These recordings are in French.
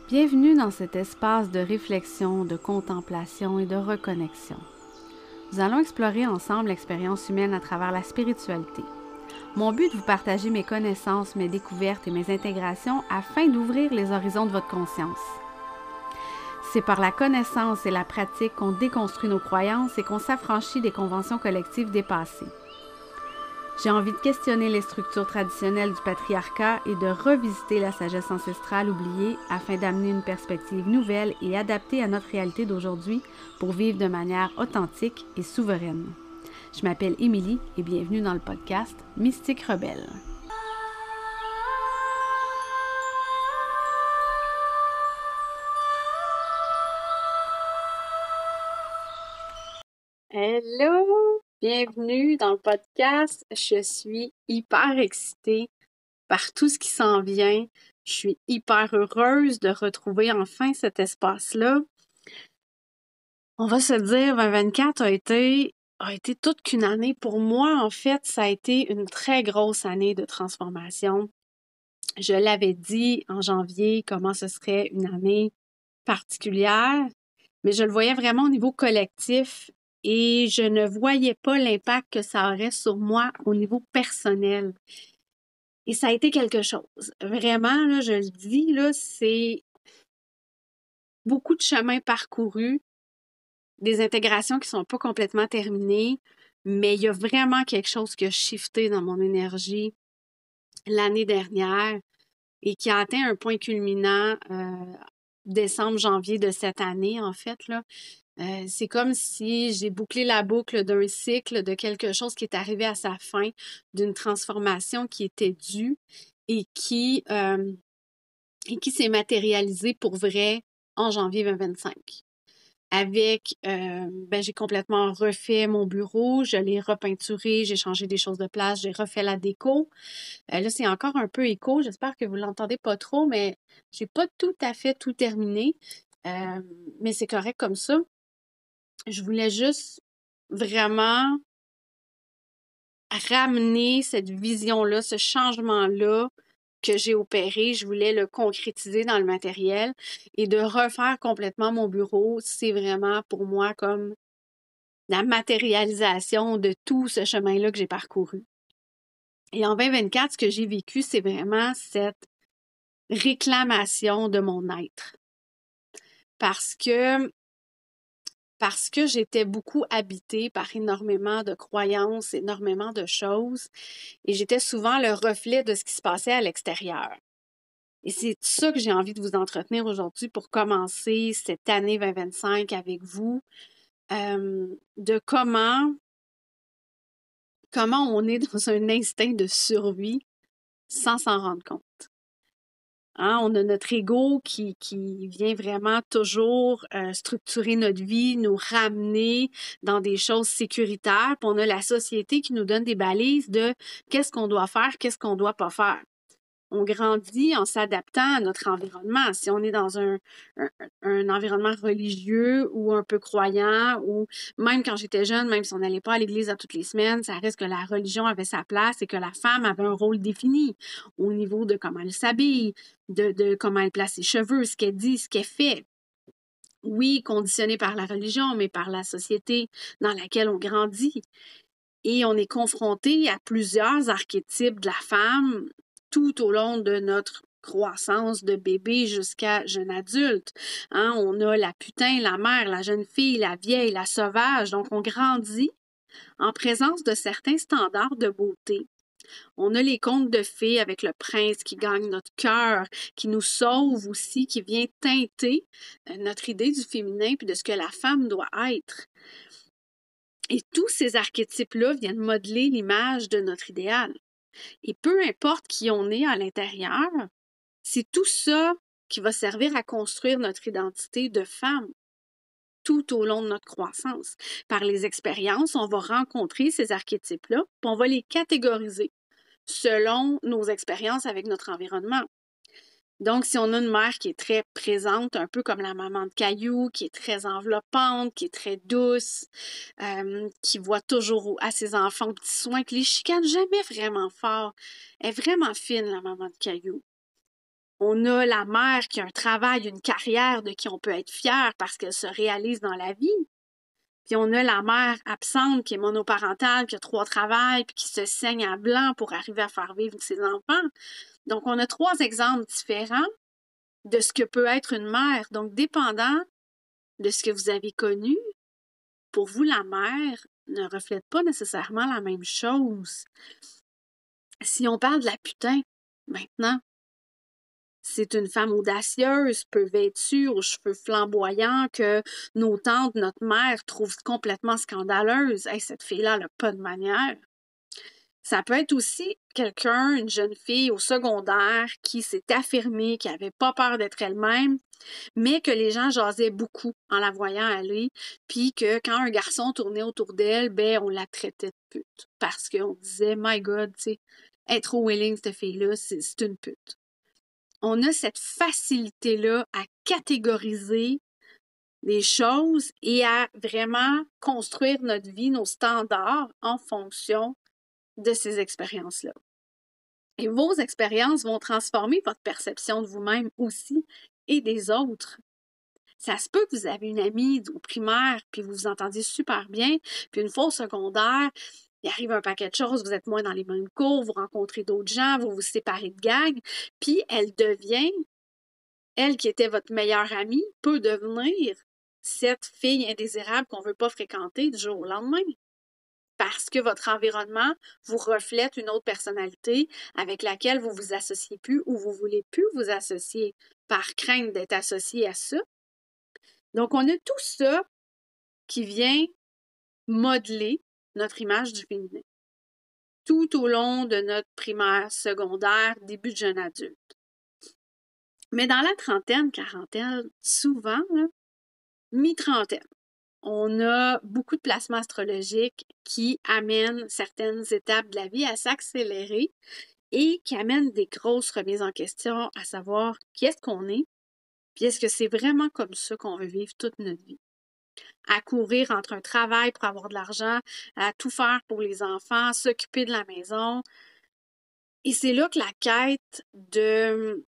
Bienvenue dans cet espace de réflexion, de contemplation et de reconnexion. Nous allons explorer ensemble l'expérience humaine à travers la spiritualité. Mon but est de vous partager mes connaissances, mes découvertes et mes intégrations afin d'ouvrir les horizons de votre conscience. C'est par la connaissance et la pratique qu'on déconstruit nos croyances et qu'on s'affranchit des conventions collectives dépassées. J'ai envie de questionner les structures traditionnelles du patriarcat et de revisiter la sagesse ancestrale oubliée afin d'amener une perspective nouvelle et adaptée à notre réalité d'aujourd'hui pour vivre de manière authentique et souveraine. Je m'appelle Émilie et bienvenue dans le podcast Mystique Rebelle. Hello! Bienvenue dans le podcast. Je suis hyper excitée par tout ce qui s'en vient. Je suis hyper heureuse de retrouver enfin cet espace-là. On va se dire, 2024 a été toute qu'une année. Pour moi, en fait, ça a été une très grosse année de transformation. Je l'avais dit en janvier, comment ce serait une année particulière, mais je le voyais vraiment au niveau collectif et je ne voyais pas l'impact que ça aurait sur moi au niveau personnel. Et ça a été quelque chose. Vraiment, là, je le dis, là, c'est beaucoup de chemin parcouru, des intégrations qui sont pas complètement terminées, mais il y a vraiment quelque chose qui a shifté dans mon énergie l'année dernière et qui a atteint un point culminant décembre, janvier de cette année, en fait, là. C'est comme si j'ai bouclé la boucle d'un cycle de quelque chose qui est arrivé à sa fin, d'une transformation qui était due et qui s'est matérialisée pour vrai en janvier 2025. J'ai complètement refait mon bureau, je l'ai repeinturé, j'ai changé des choses de place, j'ai refait la déco. Là, c'est encore un peu écho, j'espère que vous l'entendez pas trop, mais j'ai pas tout à fait tout terminé. Mais c'est correct comme ça. Je voulais juste vraiment ramener cette vision-là, ce changement-là que j'ai opéré. Je voulais le concrétiser dans le matériel et de refaire complètement mon bureau. C'est vraiment pour moi comme la matérialisation de tout ce chemin-là que j'ai parcouru. Et en 2024, ce que j'ai vécu, c'est vraiment cette réclamation de mon être. Parce que j'étais beaucoup habitée par énormément de croyances, énormément de choses, et j'étais souvent le reflet de ce qui se passait à l'extérieur. Et c'est ça que j'ai envie de vous entretenir aujourd'hui pour commencer cette année 2025 avec vous, de comment on est dans un instinct de survie sans s'en rendre compte. Hein, on a notre ego qui vient vraiment toujours structurer notre vie, nous ramener dans des choses sécuritaires. Puis on a la société qui nous donne des balises de qu'est-ce qu'on doit faire, qu'est-ce qu'on doit pas faire. On grandit en s'adaptant à notre environnement. Si on est dans un environnement religieux ou un peu croyant, ou même quand j'étais jeune, même si on n'allait pas à l'église à toutes les semaines, ça reste que la religion avait sa place et que la femme avait un rôle défini au niveau de comment elle s'habille, de comment elle place ses cheveux, ce qu'elle dit, ce qu'elle fait. Oui, conditionné par la religion, mais par la société dans laquelle on grandit. Et on est confronté à plusieurs archétypes de la femme tout au long de notre croissance de bébé jusqu'à jeune adulte. Hein, on a la putain, la mère, la jeune fille, la vieille, la sauvage. Donc, on grandit en présence de certains standards de beauté. On a les contes de fées avec le prince qui gagne notre cœur, qui nous sauve aussi, qui vient teinter notre idée du féminin puis de ce que la femme doit être. Et tous ces archétypes-là viennent modeler l'image de notre idéal. Et peu importe qui on est à l'intérieur, c'est tout ça qui va servir à construire notre identité de femme tout au long de notre croissance. Par les expériences, on va rencontrer ces archétypes-là, puis on va les catégoriser selon nos expériences avec notre environnement. Donc, si on a une mère qui est très présente, un peu comme la maman de Caillou, qui est très enveloppante, qui est très douce, qui voit toujours à ses enfants petits soins, qui les chicane jamais vraiment fort. Elle est vraiment fine, la maman de Caillou. On a la mère qui a un travail, une carrière de qui on peut être fier parce qu'elle se réalise dans la vie. Puis on a la mère absente qui est monoparentale, qui a 3 travails, puis qui se saigne à blanc pour arriver à faire vivre ses enfants. Donc, on a 3 exemples différents de ce que peut être une mère. Donc, dépendant de ce que vous avez connu, pour vous, la mère ne reflète pas nécessairement la même chose. Si on parle de la putain, maintenant, c'est une femme audacieuse, peu vêtue, aux cheveux flamboyants, que nos tantes, notre mère trouvent complètement scandaleuse. Hey, cette fille-là, elle n'a pas de manière. Ça peut être aussi quelqu'un, une jeune fille au secondaire qui s'est affirmée, qui n'avait pas peur d'être elle-même, mais que les gens jasaient beaucoup en la voyant aller, puis que quand un garçon tournait autour d'elle, ben on la traitait de pute. Parce qu'on disait, my God, tu sais, elle est trop willing, cette fille-là, c'est une pute. On a cette facilité-là à catégoriser les choses et à vraiment construire notre vie, nos standards en fonction de ces expériences-là. Et vos expériences vont transformer votre perception de vous-même aussi et des autres. Ça se peut que vous avez une amie au primaire, puis vous vous entendiez super bien, puis une fois au secondaire, il arrive un paquet de choses, vous êtes moins dans les mêmes cours, vous rencontrez d'autres gens, vous vous séparez de gang, puis elle qui était votre meilleure amie, peut devenir cette fille indésirable qu'on ne veut pas fréquenter du jour au lendemain. Parce que votre environnement vous reflète une autre personnalité avec laquelle vous vous associez plus ou vous voulez plus vous associer par crainte d'être associé à ça. Donc, on a tout ça qui vient modeler notre image du féminin tout au long de notre primaire, secondaire, début de jeune adulte. Mais dans la trentaine, quarantaine, souvent, mi-trentaine, on a beaucoup de placements astrologiques qui amènent certaines étapes de la vie à s'accélérer et qui amènent des grosses remises en question, à savoir qui est-ce qu'on est, puis est-ce que c'est vraiment comme ça qu'on veut vivre toute notre vie. À courir entre un travail pour avoir de l'argent, à tout faire pour les enfants, s'occuper de la maison. Et c'est là que la quête de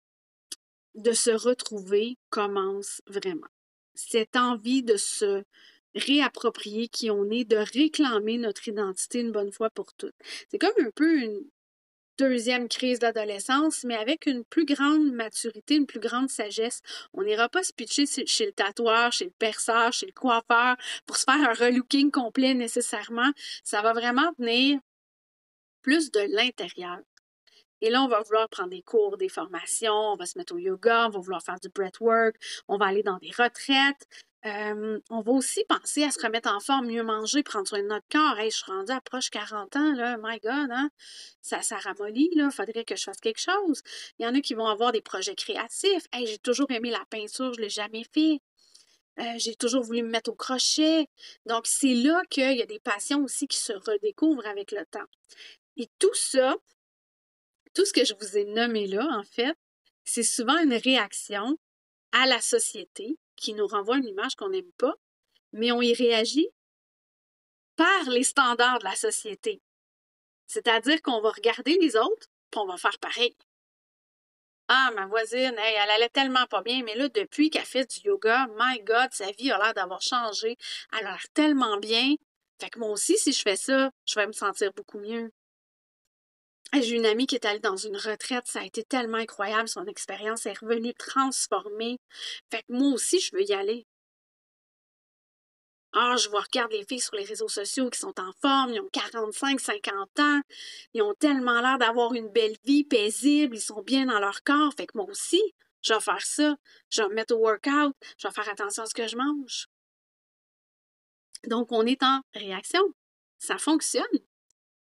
se retrouver commence vraiment. Cette envie de se réapproprier qui on est, de réclamer notre identité une bonne fois pour toutes. C'est comme un peu une deuxième crise d'adolescence, mais avec une plus grande maturité, une plus grande sagesse. On n'ira pas se pitcher chez le tatoueur, chez le perceur, chez le coiffeur pour se faire un relooking complet nécessairement. Ça va vraiment venir plus de l'intérieur. Et là, on va vouloir prendre des cours, des formations, on va se mettre au yoga, on va vouloir faire du breathwork, on va aller dans des retraites. On va aussi penser à se remettre en forme, mieux manger, prendre soin de notre corps. Hey, je suis rendue à proche 40 ans, là, my God, hein? Ça ramollit, là, faudrait que je fasse quelque chose. Il y en a qui vont avoir des projets créatifs. Hey, j'ai toujours aimé la peinture, je ne l'ai jamais fait. J'ai toujours voulu me mettre au crochet. Donc, c'est là qu'il y a des passions aussi qui se redécouvrent avec le temps. Et tout ça, tout ce que je vous ai nommé là, en fait, c'est souvent une réaction à la société qui nous renvoie une image qu'on n'aime pas, mais on y réagit par les standards de la société. C'est-à-dire qu'on va regarder les autres, puis on va faire pareil. Ah, ma voisine, hey, elle allait tellement pas bien, mais là, depuis qu'elle fait du yoga, my God, sa vie a l'air d'avoir changé. Elle a l'air tellement bien. Fait que moi aussi, si je fais ça, je vais me sentir beaucoup mieux. J'ai une amie qui est allée dans une retraite, ça a été tellement incroyable, son expérience est revenue transformée. Fait que moi aussi, je veux y aller. Ah, je vois, regarde les filles sur les réseaux sociaux qui sont en forme, ils ont 45, 50 ans, ils ont tellement l'air d'avoir une belle vie paisible, ils sont bien dans leur corps. Fait que moi aussi, je vais faire ça. Je vais me mettre au workout, je vais faire attention à ce que je mange. Donc, on est en réaction. Ça fonctionne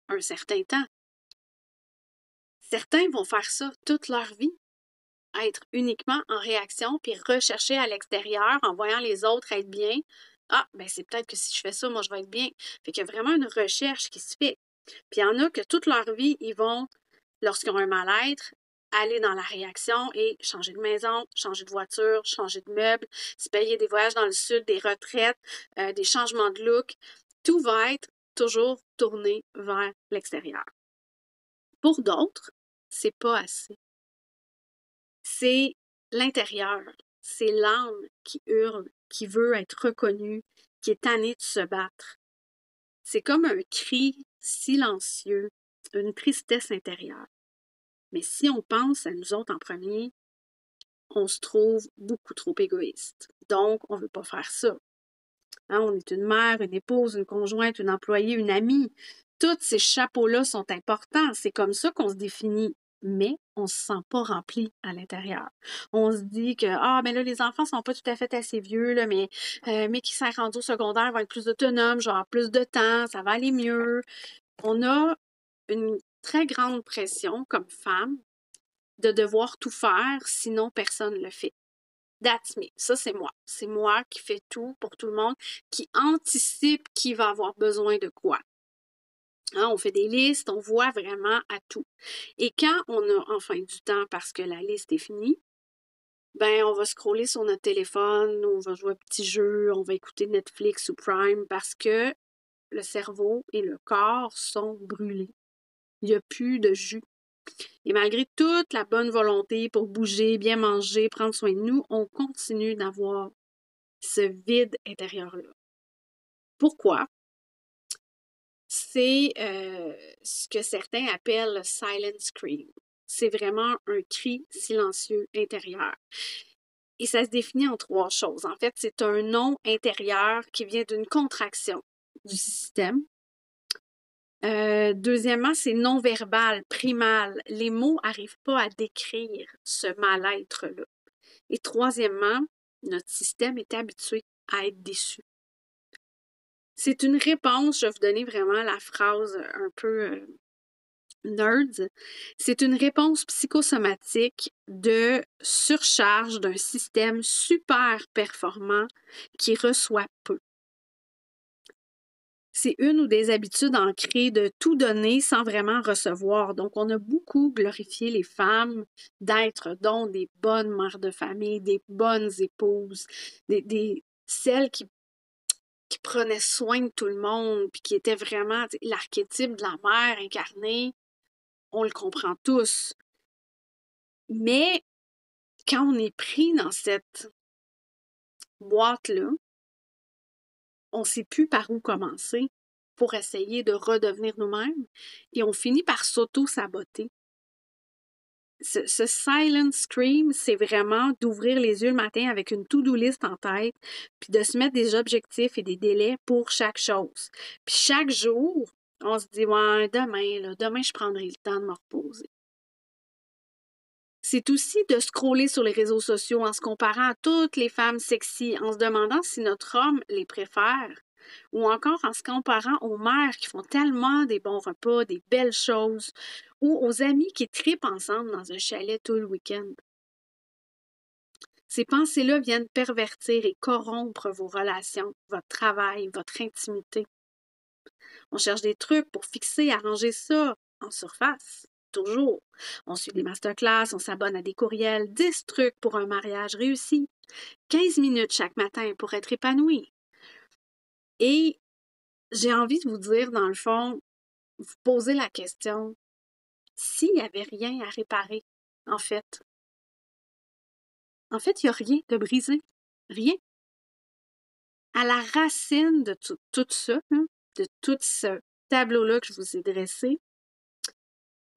un certain temps. Certains vont faire ça toute leur vie, être uniquement en réaction, puis rechercher à l'extérieur en voyant les autres être bien. Ah, ben c'est peut-être que si je fais ça, moi, je vais être bien. Fait qu'il y a vraiment une recherche qui se fait. Puis il y en a que toute leur vie, ils vont, lorsqu'ils ont un mal-être, aller dans la réaction et changer de maison, changer de voiture, changer de meuble, se payer des voyages dans le sud, des retraites, des changements de look. Tout va être toujours tourné vers l'extérieur. Pour d'autres, c'est pas assez. c'est l'intérieur. C'est l'âme qui hurle, qui veut être reconnue, qui est tannée de se battre. C'est comme un cri silencieux, une tristesse intérieure. Mais si on pense à nous autres en premier, on se trouve beaucoup trop égoïste. Donc, on ne veut pas faire ça. Hein, on est une mère, une épouse, une conjointe, une employée, une amie. Tous ces chapeaux-là sont importants. C'est comme ça qu'on se définit. Mais on ne se sent pas rempli à l'intérieur. On se dit que ben là, les enfants sont pas tout à fait assez vieux, là, mais qui sont rendus au secondaire vont être plus autonomes, genre plus de temps, ça va aller mieux. On a une très grande pression comme femme de devoir tout faire, sinon personne ne le fait. That's me. Ça, c'est moi. C'est moi qui fais tout pour tout le monde, qui anticipe qui va avoir besoin de quoi. Hein, on fait des listes, on voit vraiment à tout. Et quand on a enfin du temps parce que la liste est finie, ben on va scroller sur notre téléphone, on va jouer à un petit jeu, on va écouter Netflix ou Prime parce que le cerveau et le corps sont brûlés. Il n'y a plus de jus. Et malgré toute la bonne volonté pour bouger, bien manger, prendre soin de nous, on continue d'avoir ce vide intérieur-là. Pourquoi? C'est ce que certains appellent le silent scream. C'est vraiment un cri silencieux intérieur. Et ça se définit en 3 choses. En fait, c'est un non intérieur qui vient d'une contraction du système. Deuxièmement, c'est non-verbal, primal. Les mots n'arrivent pas à décrire ce mal-être-là. Et troisièmement, notre système est habitué à être déçu. C'est une réponse, je vais vous donner vraiment la phrase un peu nerd, c'est une réponse psychosomatique de surcharge d'un système super performant qui reçoit peu. C'est une ou des habitudes ancrées de tout donner sans vraiment recevoir. Donc, on a beaucoup glorifié les femmes d'être donc des bonnes mères de famille, des bonnes épouses, celles qui prenaient soin de tout le monde, puis qui étaient vraiment l'archétype de la mère incarnée. On le comprend tous. Mais quand on est pris dans cette boîte-là, on ne sait plus par où commencer pour essayer de redevenir nous-mêmes et on finit par s'auto-saboter. Ce silent scream, c'est vraiment d'ouvrir les yeux le matin avec une to-do list en tête, puis de se mettre des objectifs et des délais pour chaque chose. Puis chaque jour, on se dit, ouais, demain, je prendrai le temps de me reposer. C'est aussi de scroller sur les réseaux sociaux en se comparant à toutes les femmes sexy, en se demandant si notre homme les préfère, ou encore en se comparant aux mères qui font tellement des bons repas, des belles choses, ou aux amis qui tripent ensemble dans un chalet tout le week-end. Ces pensées-là viennent pervertir et corrompre vos relations, votre travail, votre intimité. On cherche des trucs pour fixer, arranger ça en surface. Toujours. On suit des masterclass, on s'abonne à des courriels, 10 trucs pour un mariage réussi, 15 minutes chaque matin pour être épanoui. Et j'ai envie de vous dire, dans le fond, vous posez la question, s'il n'y avait rien à réparer, en fait. En fait, il n'y a rien de brisé. Rien. À la racine de tout ça, de tout ce tableau-là que je vous ai dressé,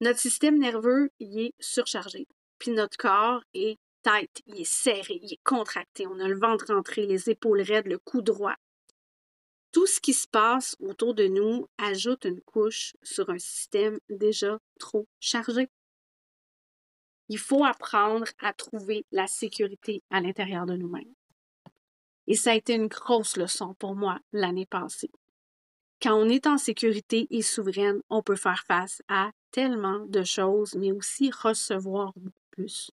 notre système nerveux, il est surchargé. Puis notre corps est tight, il est serré, il est contracté. On a le ventre rentré, les épaules raides, le cou droit. Tout ce qui se passe autour de nous ajoute une couche sur un système déjà trop chargé. Il faut apprendre à trouver la sécurité à l'intérieur de nous-mêmes. Et ça a été une grosse leçon pour moi l'année passée. Quand on est en sécurité et souveraine, on peut faire face à tellement de choses, mais aussi recevoir beaucoup plus.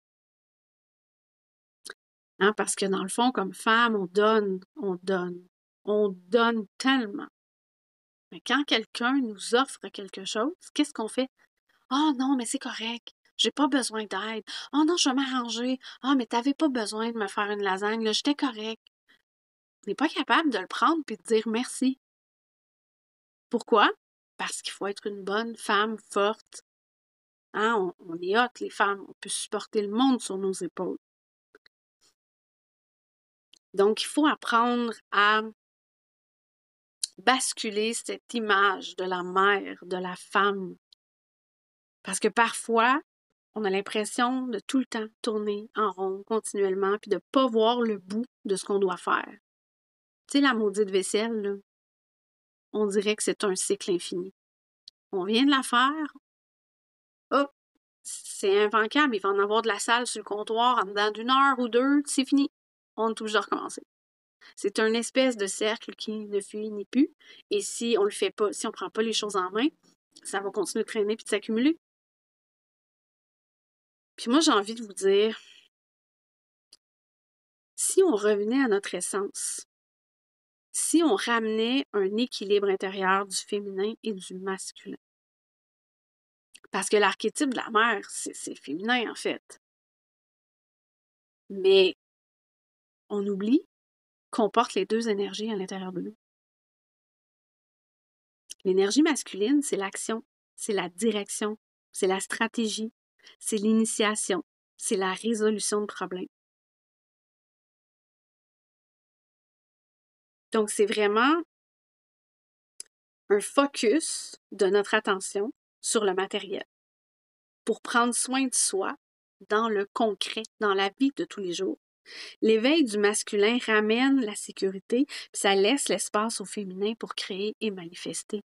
Hein, parce que dans le fond, comme femme, on donne tellement. Mais quand quelqu'un nous offre quelque chose, qu'est-ce qu'on fait? Ah non, mais c'est correct. J'ai pas besoin d'aide. Ah non, je vais m'arranger. Ah, mais t'avais pas besoin de me faire une lasagne, là, j'étais correct. On n'est pas capable de le prendre et de dire merci. Pourquoi? Parce qu'il faut être une bonne femme forte, Hein, on est hot, les femmes, on peut supporter le monde sur nos épaules. Donc, il faut apprendre à basculer cette image de la mère, de la femme. Parce que parfois, on a l'impression de tout le temps tourner en rond continuellement puis de ne pas voir le bout de ce qu'on doit faire. Tu sais, la maudite vaisselle, là, on dirait que c'est un cycle infini. On vient de la faire, hop, c'est immanquable, il va en avoir de la salle sur le comptoir en dedans d'une heure ou deux, c'est fini. On est obligé de recommencer. C'est une espèce de cercle qui ne finit plus. Et si on le fait pas, si on prend pas les choses en main, ça va continuer de traîner puis de s'accumuler. Puis moi, j'ai envie de vous dire, si on revenait à notre essence, si on ramenait un équilibre intérieur du féminin et du masculin, parce que l'archétype de la mère, c'est féminin en fait. Mais on oublie qu'on porte les deux énergies à l'intérieur de nous. L'énergie masculine, c'est l'action, c'est la direction, c'est la stratégie, c'est l'initiation, c'est la résolution de problèmes. Donc, c'est vraiment un focus de notre attention sur le matériel pour prendre soin de soi dans le concret, dans la vie de tous les jours. L'éveil du masculin ramène la sécurité, puis ça laisse l'espace au féminin pour créer et manifester.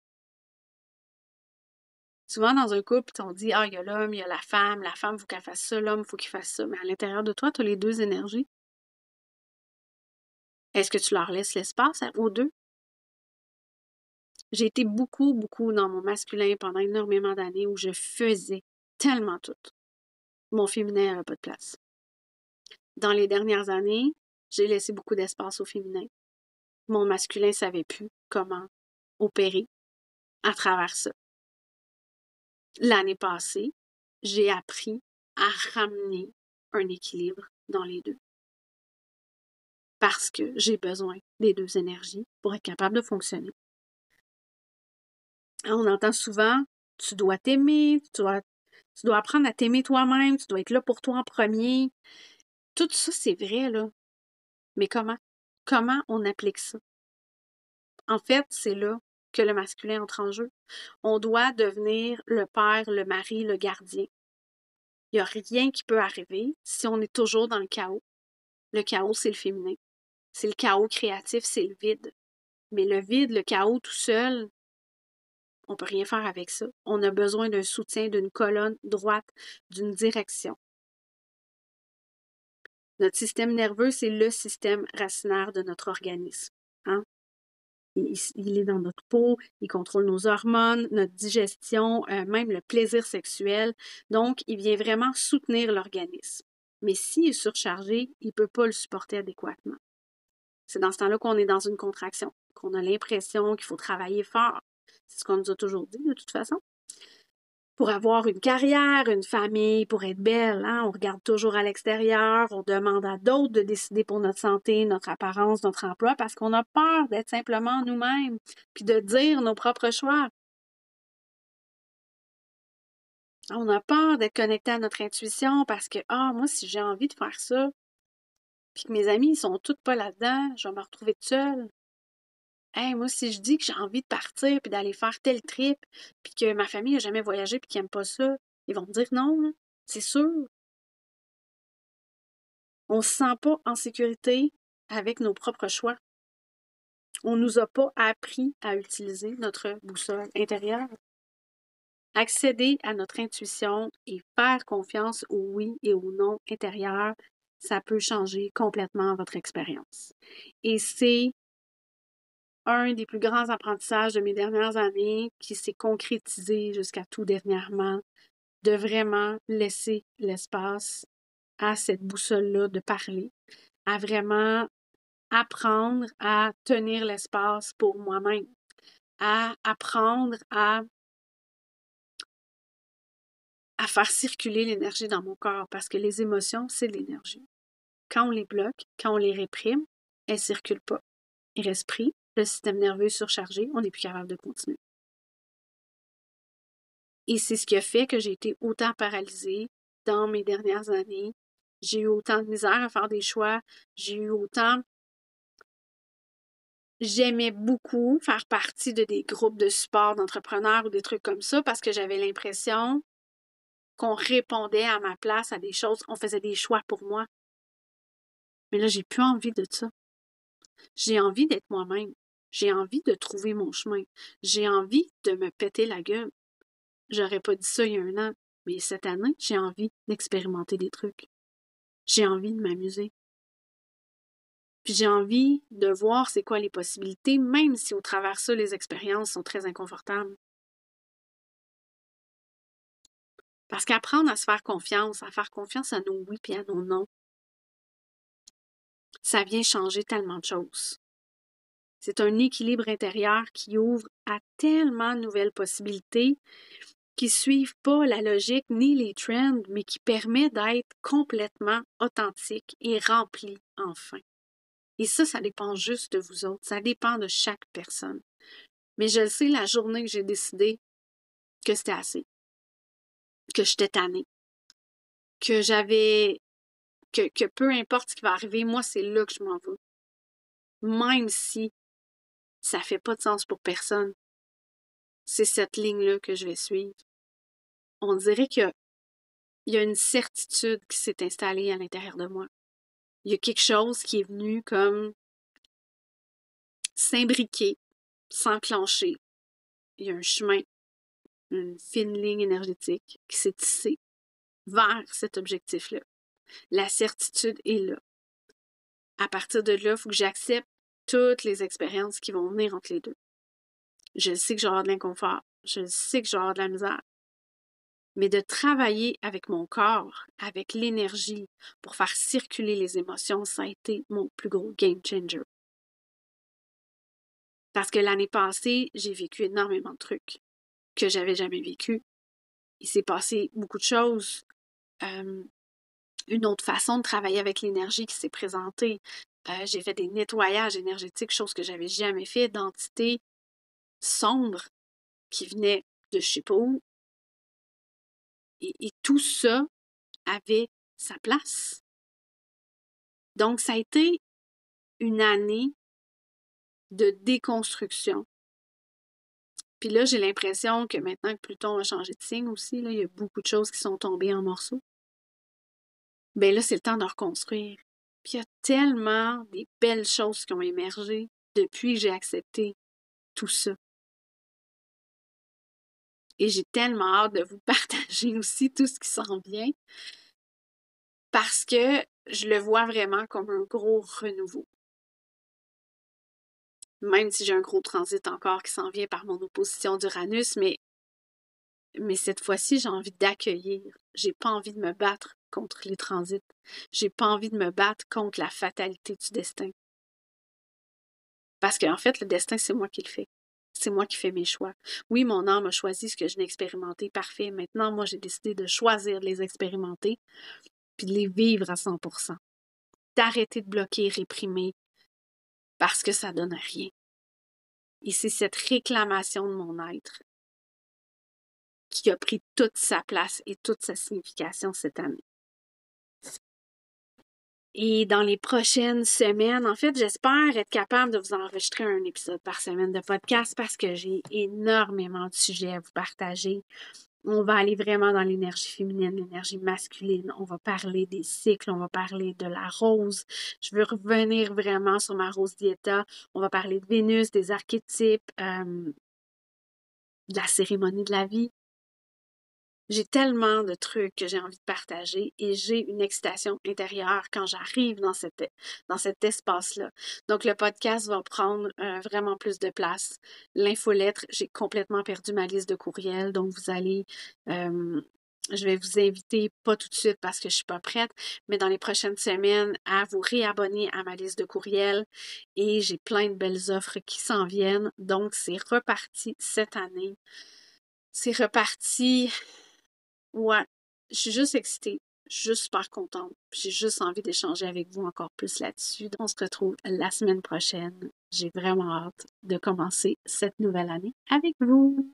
Souvent, dans un couple, on dit « Ah, il y a l'homme, il y a la femme faut qu'elle fasse ça, l'homme, il faut qu'il fasse ça. » Mais à l'intérieur de toi, tu as les deux énergies. Est-ce que tu leur laisses l'espace aux deux? J'ai été beaucoup dans mon masculin pendant énormément d'années où je faisais tellement tout. Mon féminin n'avait pas de place. Dans les dernières années, j'ai laissé beaucoup d'espace au féminin. Mon masculin ne savait plus comment opérer à travers ça. L'année passée, j'ai appris à ramener un équilibre dans les deux. Parce que j'ai besoin des deux énergies pour être capable de fonctionner. On entend souvent, tu dois t'aimer, tu dois apprendre à t'aimer toi-même, tu dois être là pour toi en premier. Tout ça, c'est vrai, là. Mais comment? Comment on applique ça? En fait, c'est là que le masculin entre en jeu. On doit devenir le père, le mari, le gardien. Il n'y a rien qui peut arriver si on est toujours dans le chaos. Le chaos, c'est le féminin. C'est le chaos créatif, c'est le vide. Mais le vide, le chaos tout seul, on ne peut rien faire avec ça. On a besoin d'un soutien, d'une colonne droite, d'une direction. Notre système nerveux, c'est le système racinaire de notre organisme. Hein? Il est dans notre peau, il contrôle nos hormones, notre digestion, même le plaisir sexuel. Donc, il vient vraiment soutenir l'organisme. Mais s'il est surchargé, il ne peut pas le supporter adéquatement. C'est dans ce temps-là qu'on est dans une contraction, qu'on a l'impression qu'il faut travailler fort. C'est ce qu'on nous a toujours dit, de toute façon. Pour avoir une carrière, une famille, pour être belle, hein, on regarde toujours à l'extérieur, on demande à d'autres de décider pour notre santé, notre apparence, notre emploi, parce qu'on a peur d'être simplement nous-mêmes, puis de dire nos propres choix. On a peur d'être connecté à notre intuition parce que, moi, si j'ai envie de faire ça, puis que mes amis, ils sont toutes pas là-dedans, je vais me retrouver toute seule. Hey, moi, si je dis que j'ai envie de partir puis d'aller faire tel trip, puis que ma famille n'a jamais voyagé puis qu'ils n'aiment pas ça, ils vont me dire non, là, c'est sûr. On ne se sent pas en sécurité avec nos propres choix. On ne nous a pas appris à utiliser notre boussole intérieure. Accéder à notre intuition et faire confiance au oui et au non intérieur, ça peut changer complètement votre expérience. Et c'est un des plus grands apprentissages de mes dernières années qui s'est concrétisé jusqu'à tout dernièrement, de vraiment laisser l'espace à cette boussole-là de parler, à vraiment apprendre à tenir l'espace pour moi-même, à apprendre à faire circuler l'énergie dans mon corps, parce que les émotions, c'est de l'énergie. Quand on les bloque, quand on les réprime, elles ne circulent pas. Ils restent pris, le système nerveux est surchargé, on n'est plus capable de continuer. Et c'est ce qui a fait que j'ai été autant paralysée dans mes dernières années. J'ai eu autant de misère à faire des choix. J'aimais beaucoup faire partie de des groupes de support d'entrepreneurs ou des trucs comme ça parce que j'avais l'impression qu'on répondait à ma place à des choses, on faisait des choix pour moi. Mais là, j'ai plus envie de ça. J'ai envie d'être moi-même. J'ai envie de trouver mon chemin. J'ai envie de me péter la gueule. J'aurais pas dit ça il y a 1 an, mais cette année, j'ai envie d'expérimenter des trucs. J'ai envie de m'amuser. Puis j'ai envie de voir c'est quoi les possibilités, même si au travers de ça, les expériences sont très inconfortables. Parce qu'apprendre à se faire confiance, à faire confiance à nos oui et à nos non, ça vient changer tellement de choses. C'est un équilibre intérieur qui ouvre à tellement de nouvelles possibilités qui suivent pas la logique ni les trends, mais qui permet d'être complètement authentique et rempli enfin. Et ça dépend juste de vous autres. Ça dépend de chaque personne. Mais je le sais, la journée que j'ai décidé que c'était assez, que j'étais tannée, que peu importe ce qui va arriver, moi, c'est là que je m'en vais. Même si ça fait pas de sens pour personne, c'est cette ligne-là que je vais suivre. On dirait qu'il y a une certitude qui s'est installée à l'intérieur de moi. Il y a quelque chose qui est venu comme s'imbriquer, s'enclencher. Il y a un chemin, une fine ligne énergétique qui s'est tissée vers cet objectif-là. La certitude est là. À partir de là, il faut que j'accepte toutes les expériences qui vont venir entre les deux. Je sais que je vais avoir de l'inconfort. Je sais que je vais avoir de la misère. Mais de travailler avec mon corps, avec l'énergie, pour faire circuler les émotions, ça a été mon plus gros game changer. Parce que l'année passée, j'ai vécu énormément de trucs que j'avais jamais vécu. Il s'est passé beaucoup de choses. Une autre façon de travailler avec l'énergie qui s'est présentée. J'ai fait des nettoyages énergétiques, chose que j'avais jamais fait, d'entités sombres qui venaient de je sais pas où. Et tout ça avait sa place. Donc, ça a été une année de déconstruction. Puis là, j'ai l'impression que maintenant que Pluton a changé de signe aussi, là, il y a beaucoup de choses qui sont tombées en morceaux. Bien là, c'est le temps de reconstruire. Puis il y a tellement des belles choses qui ont émergé depuis que j'ai accepté tout ça. Et j'ai tellement hâte de vous partager aussi tout ce qui s'en vient parce que je le vois vraiment comme un gros renouveau. Même si j'ai un gros transit encore qui s'en vient par mon opposition d'Uranus, mais cette fois-ci, j'ai envie d'accueillir. J'ai pas envie de me battre contre les transits. J'ai pas envie de me battre contre la fatalité du destin. Parce qu'en fait, le destin, c'est moi qui le fais. C'est moi qui fais mes choix. Oui, mon âme a choisi ce que je n'ai expérimenté, parfait. Maintenant, moi, j'ai décidé de choisir de les expérimenter puis de les vivre à 100%. D'arrêter de bloquer, réprimer, parce que ça donne rien. Et c'est cette réclamation de mon être qui a pris toute sa place et toute sa signification cette année. Et dans les prochaines semaines, en fait, j'espère être capable de vous enregistrer un épisode par semaine de podcast parce que j'ai énormément de sujets à vous partager. On va aller vraiment dans l'énergie féminine, l'énergie masculine. On va parler des cycles, on va parler de la rose. Je veux revenir vraiment sur ma rose dieta. On va parler de Vénus, des archétypes, de la cérémonie de la vie. J'ai tellement de trucs que j'ai envie de partager et j'ai une excitation intérieure quand j'arrive dans cet espace-là. Donc, le podcast va prendre vraiment plus de place. L'infolettre, j'ai complètement perdu ma liste de courriels, donc vous allez... je vais vous inviter, pas tout de suite parce que je suis pas prête, mais dans les prochaines semaines, à vous réabonner à ma liste de courriels et j'ai plein de belles offres qui s'en viennent. Donc, c'est reparti cette année. C'est reparti. Ouais, je suis juste excitée, juste super contente. J'ai juste envie d'échanger avec vous encore plus là-dessus. On se retrouve la semaine prochaine. J'ai vraiment hâte de commencer cette nouvelle année avec vous.